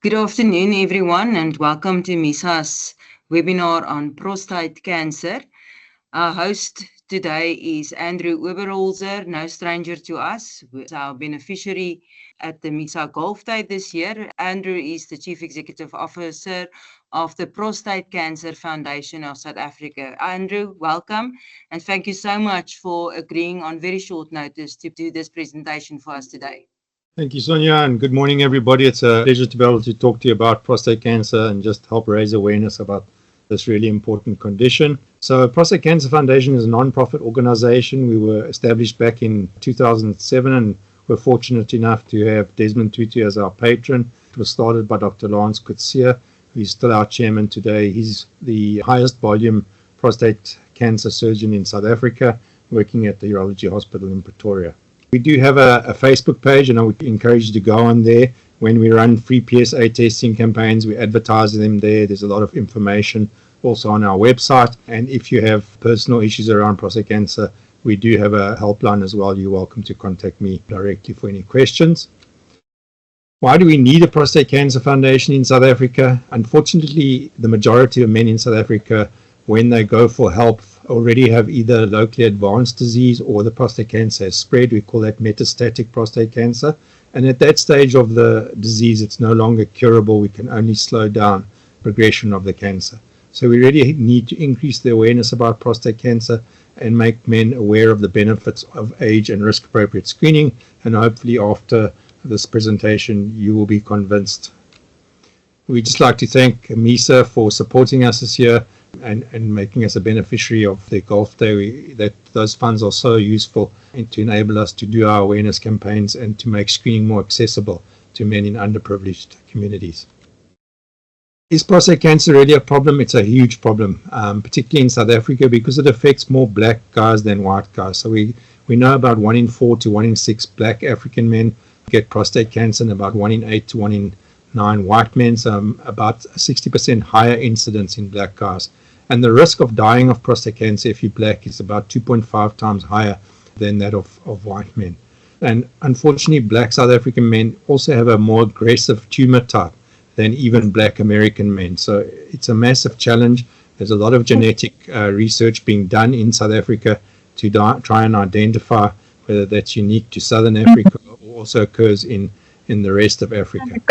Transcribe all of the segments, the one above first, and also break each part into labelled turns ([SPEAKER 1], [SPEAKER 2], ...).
[SPEAKER 1] Good afternoon, everyone, and welcome to MISA's webinar on prostate cancer. Our host today is Andrew Oberholzer, no stranger to us, who is our beneficiary at the MISA Golf Day this year. Andrew is the Chief Executive Officer of the Prostate Cancer Foundation of South Africa. Andrew, welcome, and thank you so much for agreeing on very short notice to do this presentation for us today.
[SPEAKER 2] Thank you, Sonia, and good morning, everybody. It's a pleasure to be able to talk to you about prostate cancer and just help raise awareness about this really important condition. So Prostate Cancer Foundation is a non-profit organization. We were established back in 2007 and we're fortunate enough to have Desmond Tutu as our patron. It was started by Dr. Lance Coetzee, who is still our chairman today. He's the highest volume prostate cancer surgeon in South Africa, working at the Urology Hospital in Pretoria. We do have a Facebook page, and I would encourage you to go on there. When we run free PSA testing campaigns, we advertise them there. There's a lot of information also on our website. And if you have personal issues around prostate cancer, we do have a helpline as well. You're welcome to contact me directly for any questions. Why do we need a prostate cancer foundation in South Africa? Unfortunately, the majority of men in South Africa, when they go for help, already have either locally advanced disease or the prostate cancer has spread. We call that metastatic prostate cancer. And at that stage of the disease, it's no longer curable. We can only slow down progression of the cancer. So we really need to increase the awareness about prostate cancer and make men aware of the benefits of age and risk-appropriate screening. And hopefully after this presentation, you will be convinced. We'd just like to thank MISA for supporting us this year and making us a beneficiary of the Golf Day. Those funds are so useful to enable us to do our awareness campaigns and to make screening more accessible to men in underprivileged communities. Is prostate cancer really a problem? It's a huge problem, particularly in South Africa, because it affects more black guys than white guys. So we know about 1 in 4 to 1 in 6 black African men get prostate cancer, and about 1 in 8 to 1 in 9 white men, so about 60% higher incidence in black guys. And the risk of dying of prostate cancer if you're black is about 2.5 times higher than that of white men. And unfortunately, black South African men also have a more aggressive tumor type than even black American men. So it's a massive challenge. There's a lot of genetic research being done in South Africa to try and identify whether that's unique to Southern Africa or also occurs in the rest of Africa.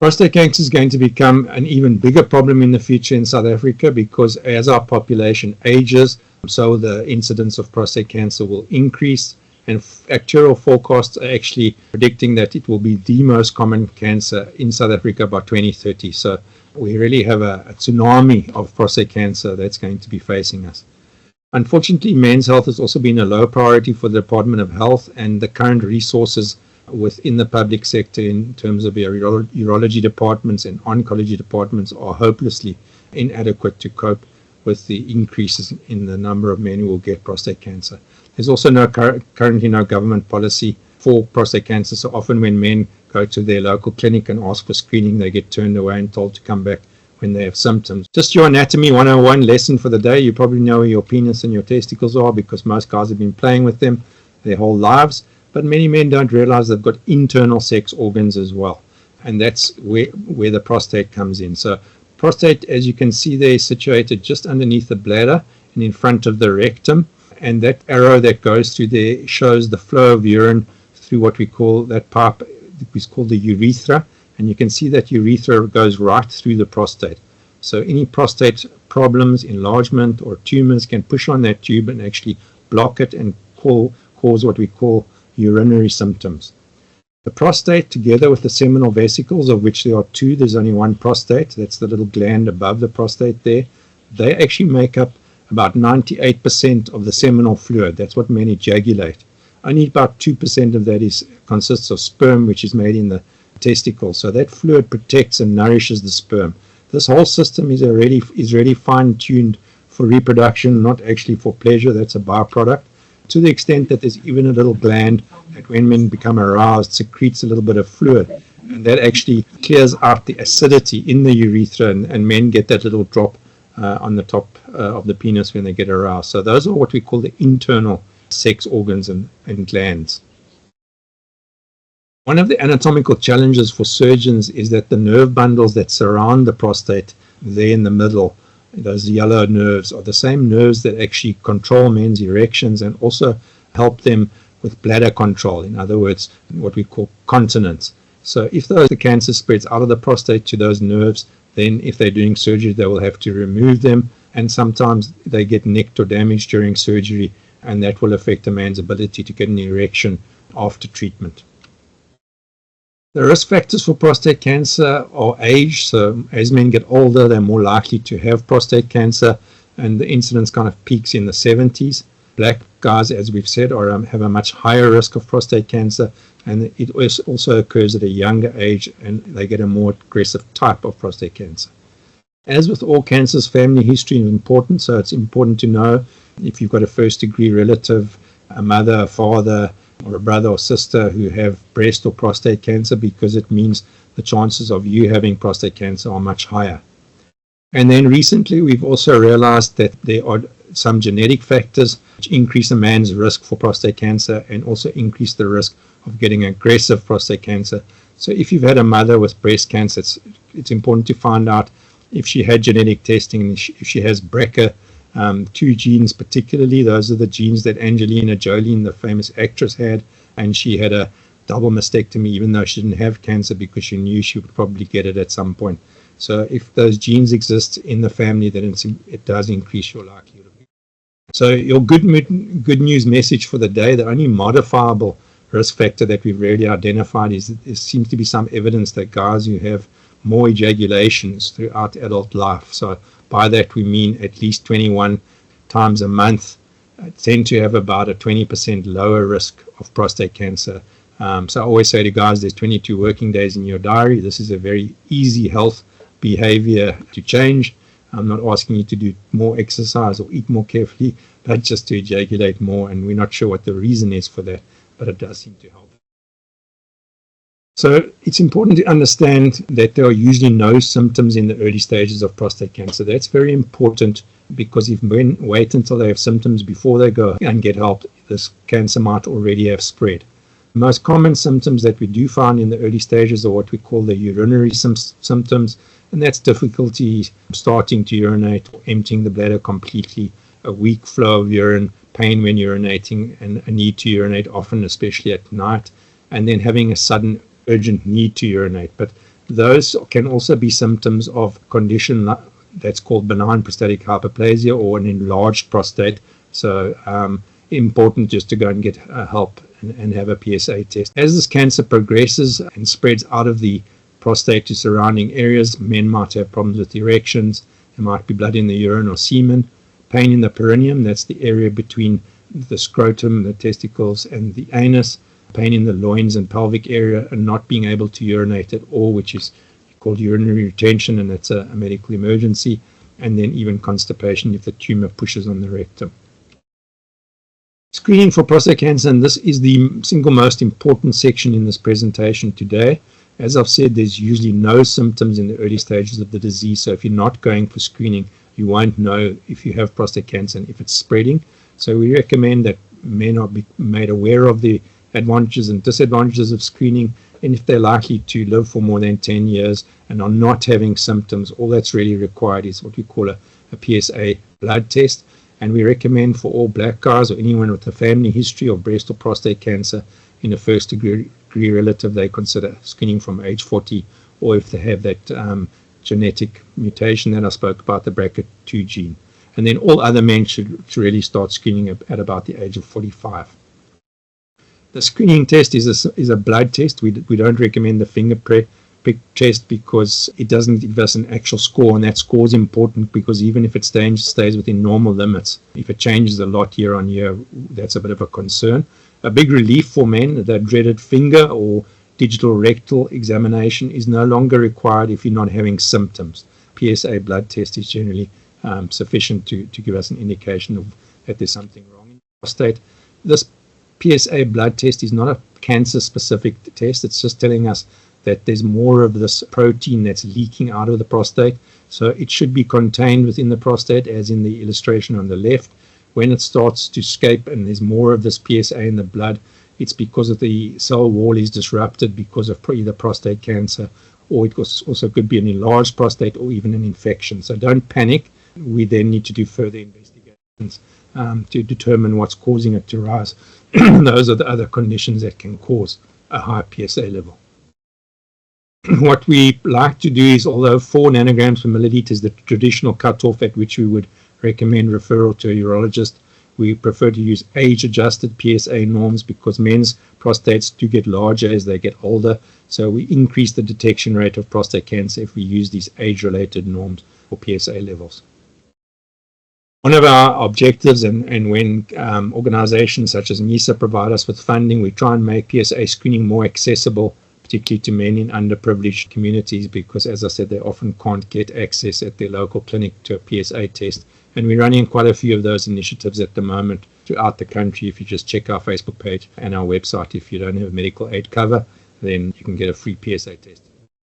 [SPEAKER 2] Prostate cancer is going to become an even bigger problem in the future in South Africa because as our population ages, so the incidence of prostate cancer will increase, and actuarial forecasts are actually predicting that it will be the most common cancer in South Africa by 2030. So we really have a tsunami of prostate cancer that's going to be facing us. Unfortunately, men's health has also been a low priority for the Department of Health, and the current resources within the public sector in terms of urology departments and oncology departments are hopelessly inadequate to cope with the increases in the number of men who will get prostate cancer. There's also currently no government policy for prostate cancer, so often when men go to their local clinic and ask for screening, they get turned away and told to come back when they have symptoms. Just your anatomy 101 lesson for the day. You probably know where your penis and your testicles are because most guys have been playing with them their whole lives. But many men don't realize they've got internal sex organs as well. And that's where the prostate comes in. So prostate, as you can see there, is situated just underneath the bladder and in front of the rectum. And that arrow that goes through there shows the flow of urine through what we call that pipe, is called the urethra. And you can see that urethra goes right through the prostate. So any prostate problems, enlargement or tumors can push on that tube and actually block it and cause what we call urinary symptoms. The prostate, together with the seminal vesicles, of which there are 2, there's only one prostate, that's the little gland above the prostate there, they actually make up about 98% of the seminal fluid. That's what men ejaculate. Only about 2% of that consists of sperm, which is made in the testicle. So that fluid protects and nourishes the sperm. This whole system is already fine-tuned for reproduction, not actually for pleasure. That's a byproduct. To the extent that there's even a little gland that when men become aroused secretes a little bit of fluid, and that actually clears out the acidity in the urethra, and men get that little drop on the top of the penis when they get aroused. So those are what we call the internal sex organs and glands. One of the anatomical challenges for surgeons is that the nerve bundles that surround the prostate, there in the middle, those yellow nerves, are the same nerves that actually control men's erections and also help them with bladder control. In other words, what we call continence. So if the cancer spreads out of the prostate to those nerves, then if they're doing surgery, they will have to remove them. And sometimes they get nicked or damaged during surgery, and that will affect a man's ability to get an erection after treatment. The risk factors for prostate cancer are age. So as men get older, they're more likely to have prostate cancer, and the incidence kind of peaks in the 70s. Black guys, as we've said, have a much higher risk of prostate cancer, and it also occurs at a younger age, and they get a more aggressive type of prostate cancer. As with all cancers, family history is important, so it's important to know if you've got a first-degree relative, a mother, a father, or a brother or sister who have breast or prostate cancer, because it means the chances of you having prostate cancer are much higher. And then recently we've also realized that there are some genetic factors which increase a man's risk for prostate cancer and also increase the risk of getting aggressive prostate cancer. So if you've had a mother with breast cancer, it's important to find out if she had genetic testing and if she has BRCA2 genes particularly. Those are the genes that Angelina Jolie, the famous actress, had, and she had a double mastectomy even though she didn't have cancer because she knew she would probably get it at some point. So if those genes exist in the family, then it does increase your likelihood. So your good news message for the day, the only modifiable risk factor that we've really identified is there seems to be some evidence that guys who have more ejaculations throughout adult life, so by that we mean at least 21 times a month, tend to have about a 20% lower risk of prostate cancer. So I always say to guys, there's 22 working days in your diary. This is a very easy health behavior to change. I'm not asking you to do more exercise or eat more carefully, but just to ejaculate more, and we're not sure what the reason is for that, but it does seem to help. So it's important to understand that there are usually no symptoms in the early stages of prostate cancer. That's very important, because if men wait until they have symptoms before they go and get help, this cancer might already have spread. The most common symptoms that we do find in the early stages are what we call the urinary symptoms, and that's difficulty starting to urinate or emptying the bladder completely, a weak flow of urine, pain when urinating, and a need to urinate often, especially at night, and then having a sudden urgent need to urinate. But those can also be symptoms of condition that's called benign prostatic hyperplasia or an enlarged prostate. So important just to go and get help and have a PSA test. As this cancer progresses and spreads out of the prostate to surrounding areas, men might have problems with erections. There might be blood in the urine or semen, pain in the perineum, that's the area between the scrotum, the testicles, and the anus, pain in the loins and pelvic area, and not being able to urinate at all, which is called urinary retention, and it's a medical emergency, and then even constipation if the tumor pushes on the rectum. Screening for prostate cancer, and this is the single most important section in this presentation today. As I've said, there's usually no symptoms in the early stages of the disease, so if you're not going for screening, you won't know if you have prostate cancer and if it's spreading. So we recommend that men are made aware of the advantages and disadvantages of screening, and if they're likely to live for more than 10 years and are not having symptoms, all that's really required is what we call a PSA blood test. And we recommend for all black guys or anyone with a family history of breast or prostate cancer in a first degree relative, they consider screening from age 40, or if they have that genetic mutation that I spoke about, the BRCA2 gene. And then all other men should really start screening at about the age of 45. The screening test is a blood test. We don't recommend the finger prick test because it doesn't give us an actual score, and that score is important because even if it stays within normal limits, if it changes a lot year on year, that's a bit of a concern. A big relief for men, the dreaded finger or digital rectal examination is no longer required if you're not having symptoms. PSA blood test is generally sufficient to give us an indication of that there's something wrong in the prostate. This PSA blood test is not a cancer-specific test. It's just telling us that there's more of this protein that's leaking out of the prostate. So it should be contained within the prostate, as in the illustration on the left. When it starts to escape and there's more of this PSA in the blood, it's because of the cell wall is disrupted because of either prostate cancer, or it also could be an enlarged prostate or even an infection. So don't panic. We then need to do further investigations to determine what's causing it to rise. Those are the other conditions that can cause a high PSA level. What we like to do is, although 4 nanograms per milliliter is the traditional cutoff at which we would recommend referral to a urologist, we prefer to use age-adjusted PSA norms because men's prostates do get larger as they get older. So we increase the detection rate of prostate cancer if we use these age-related norms for PSA levels. One of our objectives, and when organizations such as MISA provide us with funding, we try and make PSA screening more accessible, particularly to men in underprivileged communities, because, as I said, they often can't get access at their local clinic to a PSA test. And we're running quite a few of those initiatives at the moment throughout the country. If you just check our Facebook page and our website, if you don't have medical aid cover, then you can get a free PSA test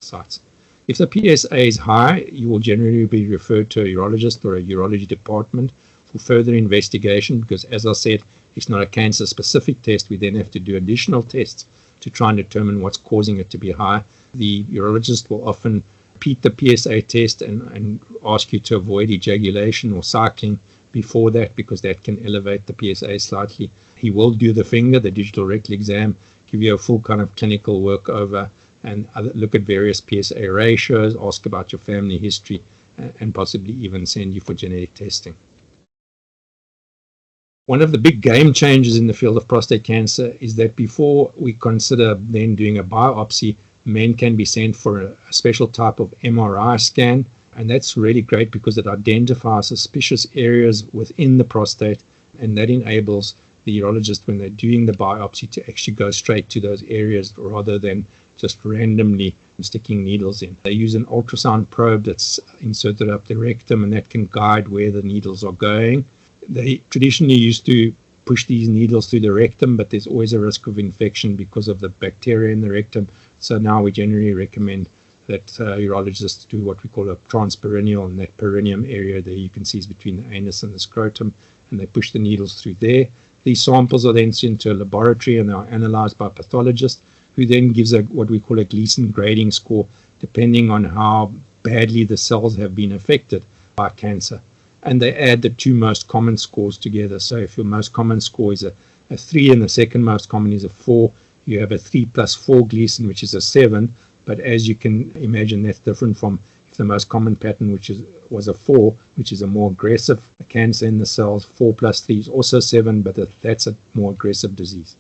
[SPEAKER 2] sites. If the PSA is high, you will generally be referred to a urologist or a urology department for further investigation, because, as I said, it's not a cancer-specific test. We then have to do additional tests to try and determine what's causing it to be high. The urologist will often repeat the PSA test and ask you to avoid ejaculation or cycling before that, because that can elevate the PSA slightly. He will do the finger, the digital rectal exam, give you a full kind of clinical workover, and look at various PSA ratios, ask about your family history, and possibly even send you for genetic testing. One of the big game changers in the field of prostate cancer is that before we consider then doing a biopsy, men can be sent for a special type of MRI scan, and that's really great because it identifies suspicious areas within the prostate, and that enables the urologist, when they're doing the biopsy, to actually go straight to those areas rather than just randomly sticking needles in. They use an ultrasound probe that's inserted up the rectum, and that can guide where the needles are going. They traditionally used to push these needles through the rectum, but there's always a risk of infection because of the bacteria in the rectum. So now we generally recommend that urologists do what we call a transperineal, and that perineum area there you can see is between the anus and the scrotum, and they push the needles through there. These samples are then sent to a laboratory and they are analyzed by a pathologist, who then gives what we call a Gleason grading score, depending on how badly the cells have been affected by cancer. And they add the two most common scores together. So if your most common score is a 3 and the second most common is a 4, you have a 3 plus 4 Gleason, which is a 7. But as you can imagine, that's different from if the most common pattern, was a 4, which is a more aggressive cancer in the cells. 4 plus 3 is also 7, but that's a more aggressive disease.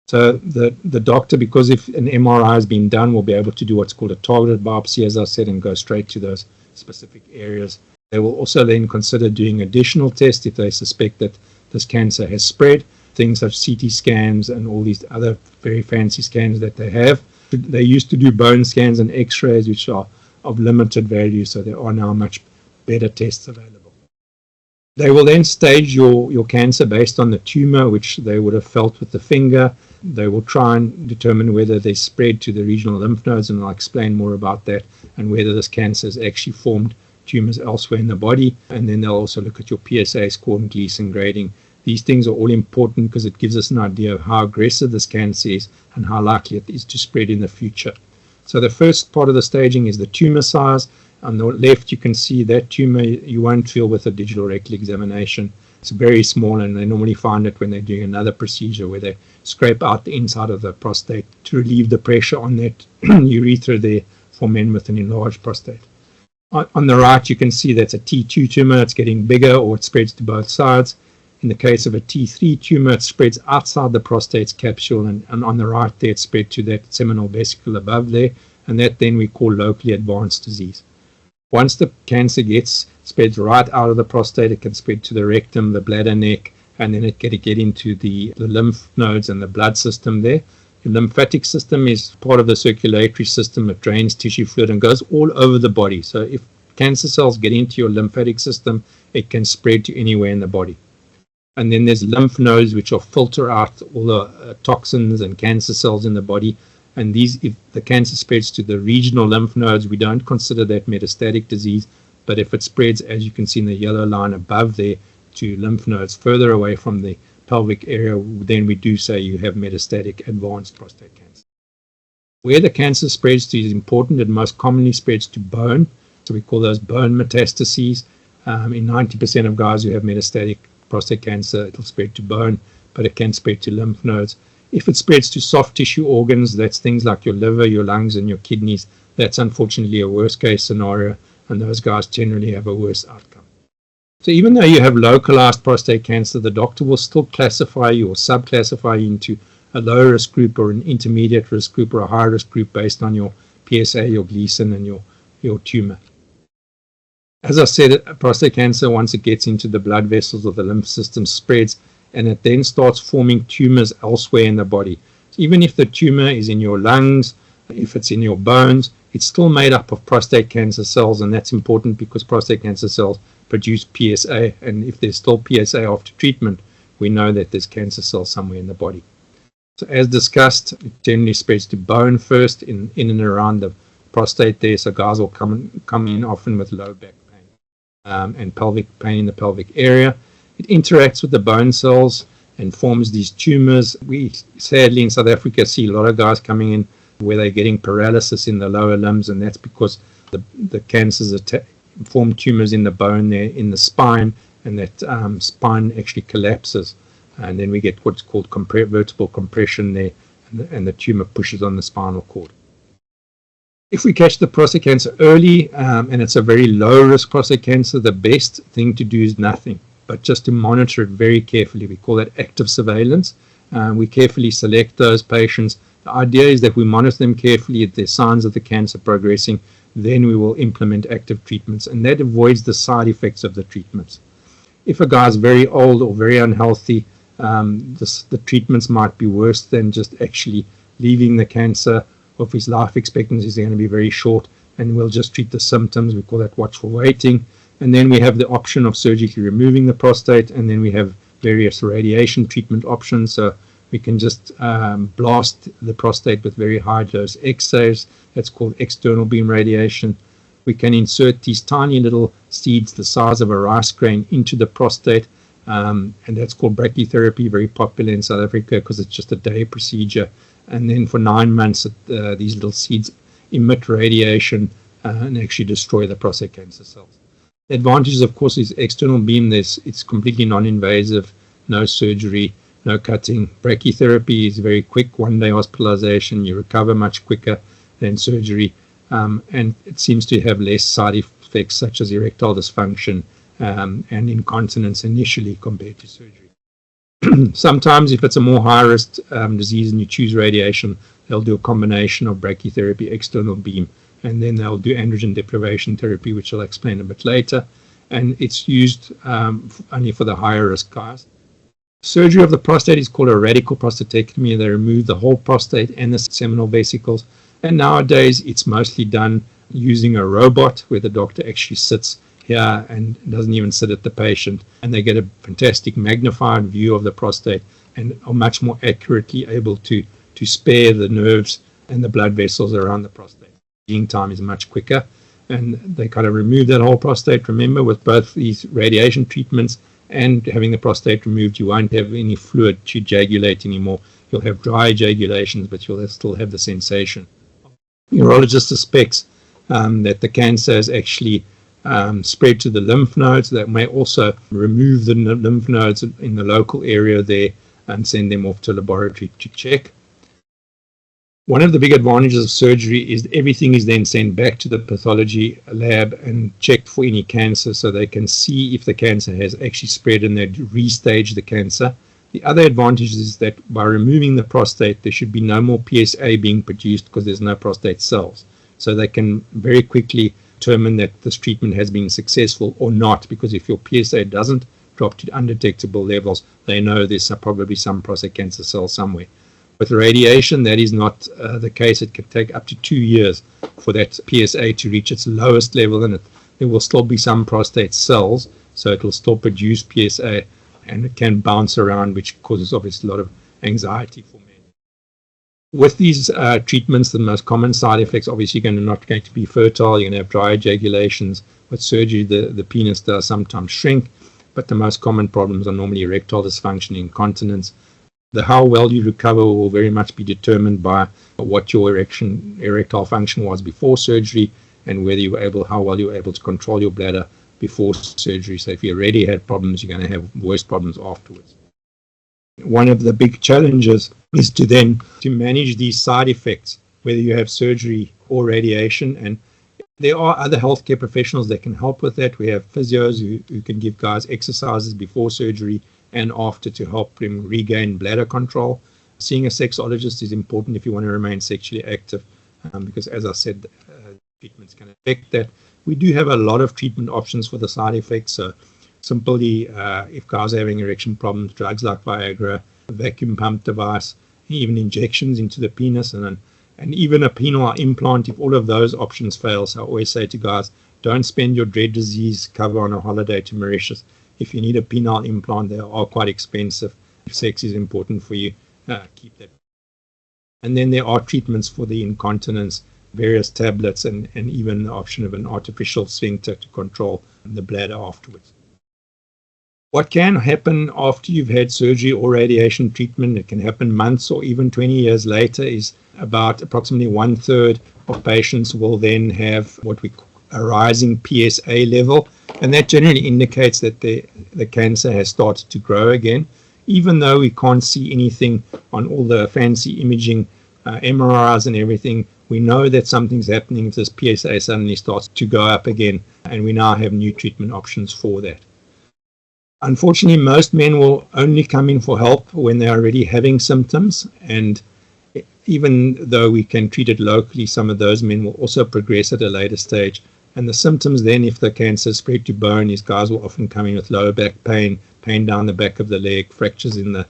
[SPEAKER 2] So the doctor, because if an MRI has been done, will be able to do what's called a targeted biopsy, as I said, and go straight to those specific areas. They will also then consider doing additional tests if they suspect that this cancer has spread, things such as CT scans and all these other very fancy scans that they have. They used to do bone scans and x-rays, which are of limited value, so there are now much better tests available. They will then stage your cancer based on the tumor, which they would have felt with the finger. They will try and determine whether they spread to the regional lymph nodes, and I'll explain more about that, and whether this cancer has actually formed tumors elsewhere in the body. And then they'll also look at your PSA score and Gleason grading. These things are all important because it gives us an idea of how aggressive this cancer is and how likely it is to spread in the future. So the first part of the staging is the tumor size. On the left, you can see that tumor you won't feel with a digital rectal examination. It's very small, and they normally find it when they're doing another procedure where they scrape out the inside of the prostate to relieve the pressure on that urethra there for men with an enlarged prostate. On the right, you can see that's a T2 tumor. It's getting bigger, or it spreads to both sides. In the case of a T3 tumor, it spreads outside the prostate's capsule, and on the right there, it's spread to that seminal vesicle above there, and that then we call locally advanced disease. Once the cancer spreads right out of the prostate, it can spread to the rectum, the bladder neck, and then it can get into the lymph nodes and the blood system there. The lymphatic system is part of the circulatory system. It drains tissue fluid and goes all over the body. So if cancer cells get into your lymphatic system, it can spread to anywhere in the body. And then there's lymph nodes, which will filter out all the toxins and cancer cells in the body. And if the cancer spreads to the regional lymph nodes, we don't consider that metastatic disease. But if it spreads, as you can see in the yellow line above there, to lymph nodes further away from the pelvic area, then we do say you have metastatic advanced prostate cancer. Where the cancer spreads to is important. It most commonly spreads to bone, so we call those bone metastases. In 90% of guys who have metastatic prostate cancer, it'll spread to bone, but it can spread to lymph nodes. If it spreads to soft tissue organs, that's things like your liver, your lungs, and your kidneys, that's unfortunately a worst case scenario, and those guys generally have a worse outcome. So even though you have localized prostate cancer, the doctor will still classify you or subclassify you into a low risk group or an intermediate risk group or a high risk group based on your PSA, your Gleason, and your tumor. As I said, prostate cancer, once it gets into the blood vessels or the lymph system, spreads, and it then starts forming tumors elsewhere in the body. So even if the tumor is in your lungs, if it's in your bones, it's still made up of prostate cancer cells, and that's important because prostate cancer cells produce PSA, and if there's still PSA after treatment, we know that there's cancer cells somewhere in the body. So as discussed, it generally spreads to bone first, in and around the prostate there, so guys will come in often with low back pain and pelvic pain in the pelvic area. It interacts with the bone cells and forms these tumors. We sadly in South Africa see a lot of guys coming in where they're getting paralysis in the lower limbs, and that's because the cancers form tumors in the bone there, in the spine, and that spine actually collapses, and then we get what's called vertebral compression there, and the tumor pushes on the spinal cord. If we catch the prostate cancer early, and it's a very low risk prostate cancer, the best thing to do is nothing, but just to monitor it very carefully. We call that active surveillance. We carefully select those patients. The idea is that we monitor them carefully. If there's signs of the cancer progressing, then we will implement active treatments, and that avoids the side effects of the treatments. If a guy is very old or very unhealthy, the treatments might be worse than just actually leaving the cancer, or if his life expectancy is going to be very short, and we'll just treat the symptoms. We call that watchful waiting. And then we have the option of surgically removing the prostate, and then we have various radiation treatment options. So we can just blast the prostate with very high dose X-rays. That's called external beam radiation. We can insert these tiny little seeds the size of a rice grain into the prostate, and that's called brachytherapy, very popular in South Africa because it's just a day procedure. And then for 9 months, these little seeds emit radiation and actually destroy the prostate cancer cells. The advantages, of course, is external beam. It's completely non-invasive, no surgery, no cutting. Brachytherapy is very quick, 1-day hospitalization. You recover much quicker than surgery, and it seems to have less side effects such as erectile dysfunction and incontinence initially compared to surgery. Sometimes if it's a more high-risk disease and you choose radiation, they'll do a combination of brachytherapy, external beam, and then they'll do androgen deprivation therapy, which I'll explain a bit later. And it's used only for the higher risk guys. Surgery of the prostate is called a radical prostatectomy. They remove the whole prostate and the seminal vesicles. And nowadays it's mostly done using a robot where the doctor actually sits here and doesn't even sit at the patient, and they get a fantastic magnified view of the prostate and are much more accurately able to spare the nerves and the blood vessels around the prostate. Healing time is much quicker, and they kind of remove that whole prostate. Remember, with both these radiation treatments and having the prostate removed, you won't have any fluid to ejaculate anymore. You'll have dry ejaculations, but you'll still have the sensation. Urologist suspects that the cancer is actually spread to the lymph nodes. That may also remove the lymph nodes in the local area there and send them off to laboratory to check. One of the big advantages of surgery is everything is then sent back to the pathology lab and checked for any cancer, so they can see if the cancer has actually spread and they restage the cancer. The other advantage is that by removing the prostate, there should be no more PSA being produced because there's no prostate cells. So they can very quickly determine that this treatment has been successful or not, because if your PSA doesn't drop to undetectable levels, they know there's probably some prostate cancer cells somewhere. With radiation, that is not the case. It can take up to 2 years for that PSA to reach its lowest level, and there will still be some prostate cells, so it will still produce PSA, and it can bounce around, which causes obviously a lot of anxiety for men. With these treatments, the most common side effects, obviously you're not going to be fertile. You're going to have dry ejaculations. With surgery, the penis does sometimes shrink. but the most common problems are normally erectile dysfunction, incontinence. How well you recover will very much be determined by what your erectile function was before surgery and whether how well you were able to control your bladder before surgery. So if you already had problems, you're going to have worse problems afterwards. One of the big challenges is to manage these side effects, whether you have surgery or radiation. And there are other healthcare professionals that can help with that. We have physios who can give guys exercises before surgery and after to help them regain bladder control. Seeing a sexologist is important if you want to remain sexually active, because as I said, treatments can affect that. We do have a lot of treatment options for the side effects. So simply, if guys are having erection problems, drugs like Viagra, a vacuum pump device, even injections into the penis, and even a penile implant, if all of those options fail. So I always say to guys, don't spend your dread disease cover on a holiday to Mauritius. If you need a penile implant, they are quite expensive. If sex is important for you, keep that. And then there are treatments for the incontinence, various tablets, and even the option of an artificial sphincter to control the bladder afterwards. What can happen after you've had surgery or radiation treatment, it can happen months or even 20 years later, is about approximately 1/3 of patients will then have what we call a rising PSA level, and that generally indicates that the cancer has started to grow again. Even though we can't see anything on all the fancy imaging, MRIs and everything, we know that something's happening if this PSA suddenly starts to go up again, and we now have new treatment options for that. Unfortunately, most men will only come in for help when they're already having symptoms, and even though we can treat it locally, some of those men will also progress at a later stage. And the symptoms then, if the cancer spread to bone, is guys will often come in with lower back pain, pain down the back of the leg, fractures in the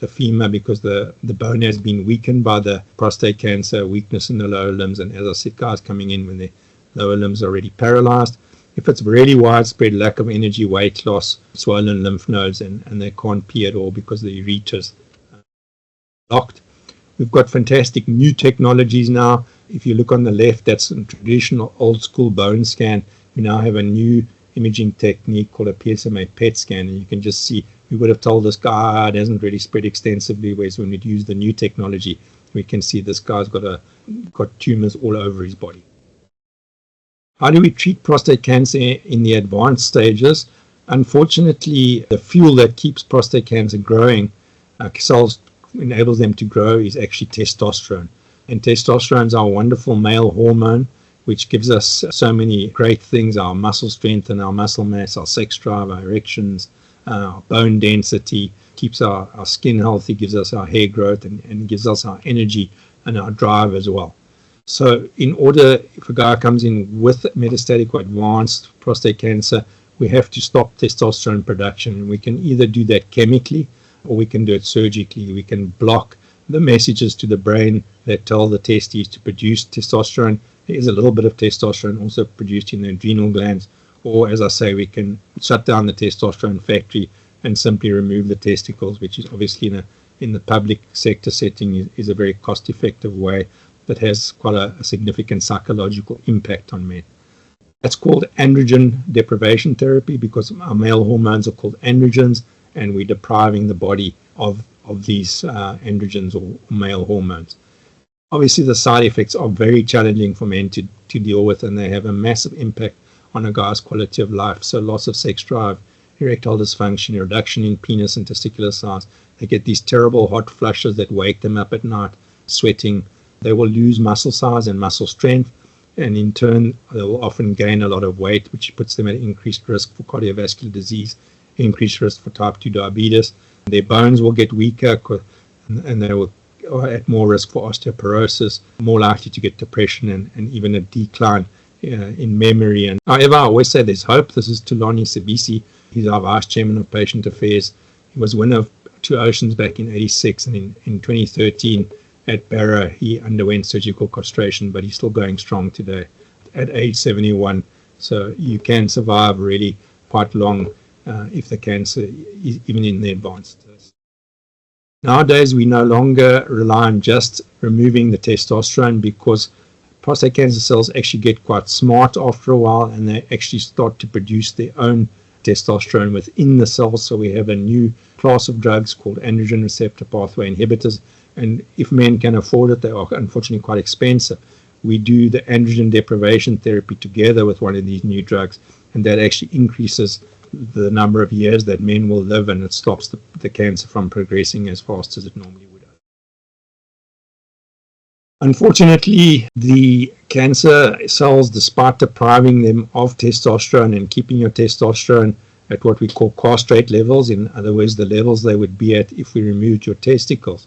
[SPEAKER 2] femur because the bone has been weakened by the prostate cancer, weakness in the lower limbs, and as I said, guys coming in when their lower limbs are already paralyzed. If it's really widespread, lack of energy, weight loss, swollen lymph nodes, and they can't pee at all because the ureters are blocked. We've got fantastic new technologies now. If you look on the left, that's a traditional old school bone scan. We now have a new imaging technique called a PSMA PET scan, and you can just see, we would have told this guy it hasn't really spread extensively, whereas when we'd use the new technology, we can see this guy's got tumors all over his body. How do we treat prostate cancer in the advanced stages? Unfortunately, the fuel that keeps prostate cancer growing, enables them to grow, is actually testosterone. And testosterone is our wonderful male hormone, which gives us so many great things: our muscle strength and our muscle mass, our sex drive, our erections, our bone density, keeps our skin healthy, gives us our hair growth, and gives us our energy and our drive as well. So in order, if a guy comes in with metastatic or advanced prostate cancer, we have to stop testosterone production. And we can either do that chemically or we can do it surgically. We can block the messages to the brain that tell the testes to produce testosterone. There is a little bit of testosterone also produced in the adrenal glands. Or, as I say, we can shut down the testosterone factory and simply remove the testicles, which is obviously in the public sector setting is a very cost-effective way that has quite a significant psychological impact on men. That's called androgen deprivation therapy, because our male hormones are called androgens, and we're depriving the body of these androgens or male hormones. Obviously, the side effects are very challenging for men to deal with, and they have a massive impact on a guy's quality of life. So loss of sex drive, erectile dysfunction, reduction in penis and testicular size. They get these terrible hot flushes that wake them up at night, sweating. They will lose muscle size and muscle strength, and in turn, they will often gain a lot of weight, which puts them at increased risk for cardiovascular disease, increased risk for type 2 diabetes. Their bones will get weaker, and they will are at more risk for osteoporosis, more likely to get depression, and even a decline in memory. And however, I always say there's hope. This is Tulani Sibisi. He's our Vice Chairman of Patient Affairs. He was winner of 2 Oceans back in '86, and in 2013 at Barrow, he underwent surgical castration, but he's still going strong today at age 71. So you can survive really quite long if the cancer is even in the advanced. Nowadays, we no longer rely on just removing the testosterone, because prostate cancer cells actually get quite smart after a while, and they actually start to produce their own testosterone within the cells. So we have a new class of drugs called androgen receptor pathway inhibitors. And if men can afford it, they are unfortunately quite expensive. We do the androgen deprivation therapy together with one of these new drugs, and that actually increases the number of years that men will live, and it stops the cancer from progressing as fast as it normally would. Unfortunately, the cancer cells, despite depriving them of testosterone and keeping your testosterone at what we call castrate levels, in other words, the levels they would be at if we removed your testicles,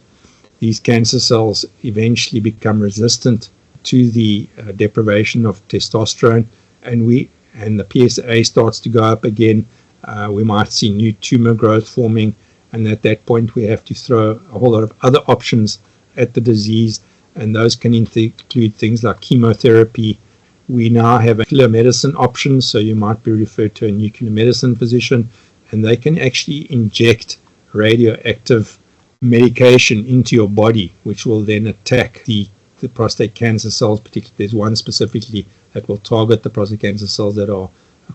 [SPEAKER 2] these cancer cells eventually become resistant to the deprivation of testosterone, and the PSA starts to go up again. We might see new tumor growth forming, and at that point we have to throw a whole lot of other options at the disease, and those can include things like chemotherapy. We now have nuclear medicine options, so you might be referred to a nuclear medicine physician, and they can actually inject radioactive medication into your body, which will then attack the prostate cancer cells. Particularly, there's one specifically that will target the prostate cancer cells that are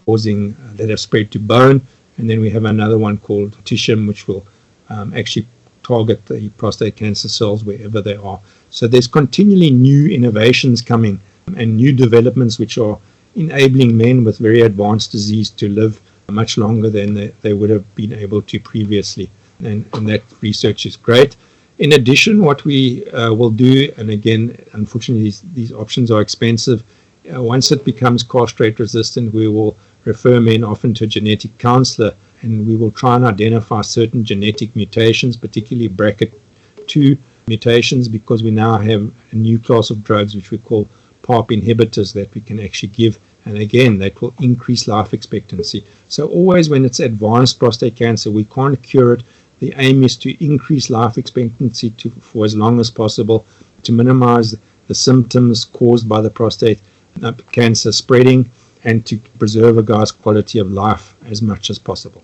[SPEAKER 2] causing that have spread to bone, and then we have another one called lutetium, which will actually target the prostate cancer cells wherever they are. So there's continually new innovations coming and new developments which are enabling men with very advanced disease to live much longer than they would have been able to previously. And that research is great. In addition, what we will do, and again, unfortunately, these options are expensive. Once it becomes castrate resistant, we will refer men often to a genetic counselor, and we will try and identify certain genetic mutations, particularly BRCA2 mutations, because we now have a new class of drugs which we call PARP inhibitors that we can actually give, and again, that will increase life expectancy. So always when it's advanced prostate cancer, we can't cure it. The aim is to increase life expectancy for as long as possible, to minimize the symptoms caused by the prostate cancer spreading, and to preserve a guy's quality of life as much as possible.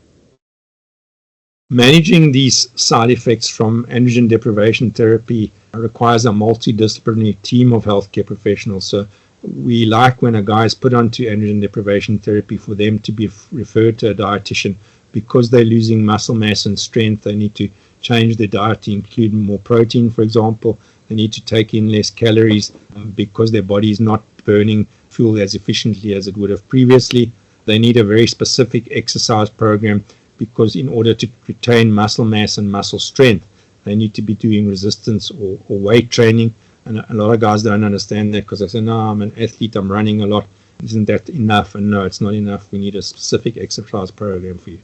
[SPEAKER 2] Managing these side effects from androgen deprivation therapy requires a multidisciplinary team of healthcare professionals. So we like, when a guy is put onto androgen deprivation therapy, for them to be referred to a dietitian, because they're losing muscle mass and strength. They need to change their diet to include more protein, for example. They need to take in less calories because their body is not burning fuel as efficiently as it would have previously. They need a very specific exercise program, because in order to retain muscle mass and muscle strength, they need to be doing resistance or weight training. And a lot of guys don't understand that, because they say, no, I'm an athlete, I'm running a lot. Isn't that enough? And no, it's not enough. We need a specific exercise program for you.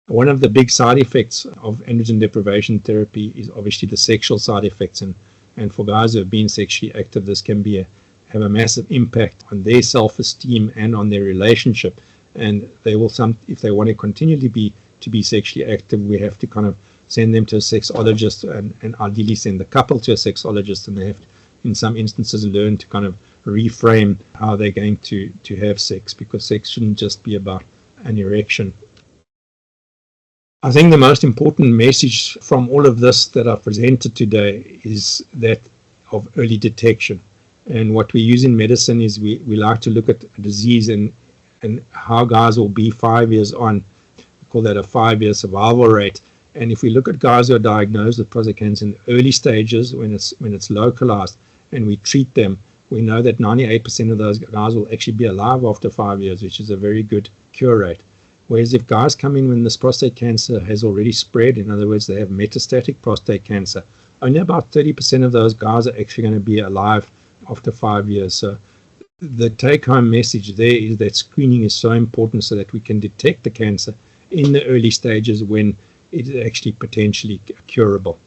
[SPEAKER 2] One of the big side effects of androgen deprivation therapy is obviously the sexual side effects. And for guys who have been sexually active, this can have a massive impact on their self-esteem and on their relationship. And they will if they want to continually to be sexually active, we have to kind of send them to a sexologist, and ideally send the couple to a sexologist, and they have to, in some instances, learn to kind of reframe how they're going to have sex, because sex shouldn't just be about an erection. I think the most important message from all of this that I've presented today is that of early detection. And what we use in medicine is we like to look at a disease and how guys will be 5 years on. We call that a 5-year survival rate. And if we look at guys who are diagnosed with prostate cancer in the early stages, when it's localized, and we treat them, we know that 98% of those guys will actually be alive after 5 years, which is a very good cure rate. Whereas if guys come in when this prostate cancer has already spread, in other words, they have metastatic prostate cancer, only about 30% of those guys are actually going to be alive after 5 years. So the take-home message there is that screening is so important, so that we can detect the cancer in the early stages when it is actually potentially curable.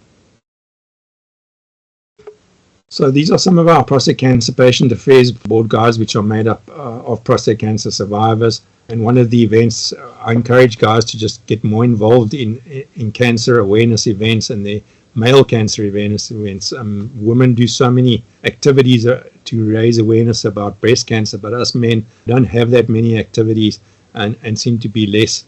[SPEAKER 2] So these are some of our prostate cancer patient affairs board guides, which are made up of prostate cancer survivors. And one of the events, I encourage guys to just get more involved in cancer awareness events and the male cancer awareness events. Women do so many activities to raise awareness about breast cancer, but us men don't have that many activities and seem to be less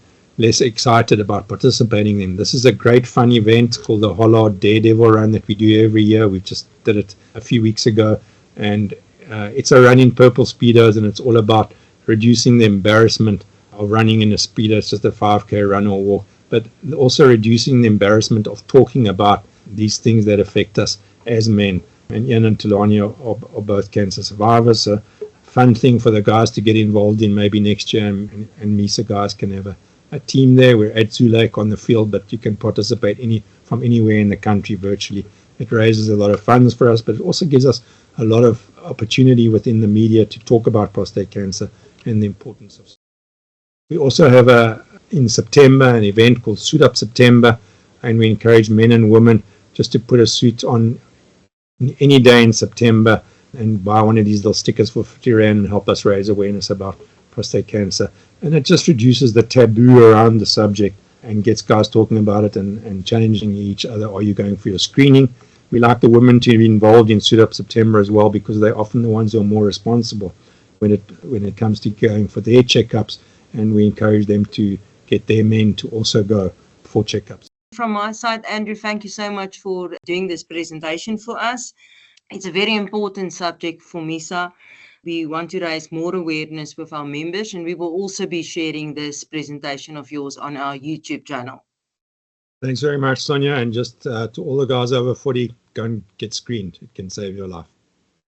[SPEAKER 2] excited about participating in. This is a great fun event called the Hollard Daredevil Run that we do every year. We just did it a few weeks ago, and it's a run in purple speedos, and it's all about reducing the embarrassment of running in a speeder, it's just a 5K run or walk, but also reducing the embarrassment of talking about these things that affect us as men. And Ian and Tulani are both cancer survivors, so fun thing for the guys to get involved in maybe next year, and MISA guys can have a team there. We're at Zoo Lake on the field, but you can participate from anywhere in the country virtually. It raises a lot of funds for us, but it also gives us a lot of opportunity within the media to talk about prostate cancer and the importance of it. We also have in September an event called Suit Up September, and we encourage men and women just to put a suit on any day in September and buy one of these little stickers for 50 Rand and help us raise awareness about prostate cancer. And it just reduces the taboo around the subject and gets guys talking about it and challenging each other. Are you going for your screening? We like the women to be involved in Suit Up September as well, because they're often the ones who are more responsible when it comes to going for their checkups, and we encourage them to get their men to also go for checkups.
[SPEAKER 1] From my side, Andrew, thank you so much for doing this presentation for us. It's a very important subject for MISA. We want to raise more awareness with our members, and we will also be sharing this presentation of yours on our YouTube channel.
[SPEAKER 2] Thanks very much, Sonia. And just to all the guys over 40, go and get screened. It can save your life.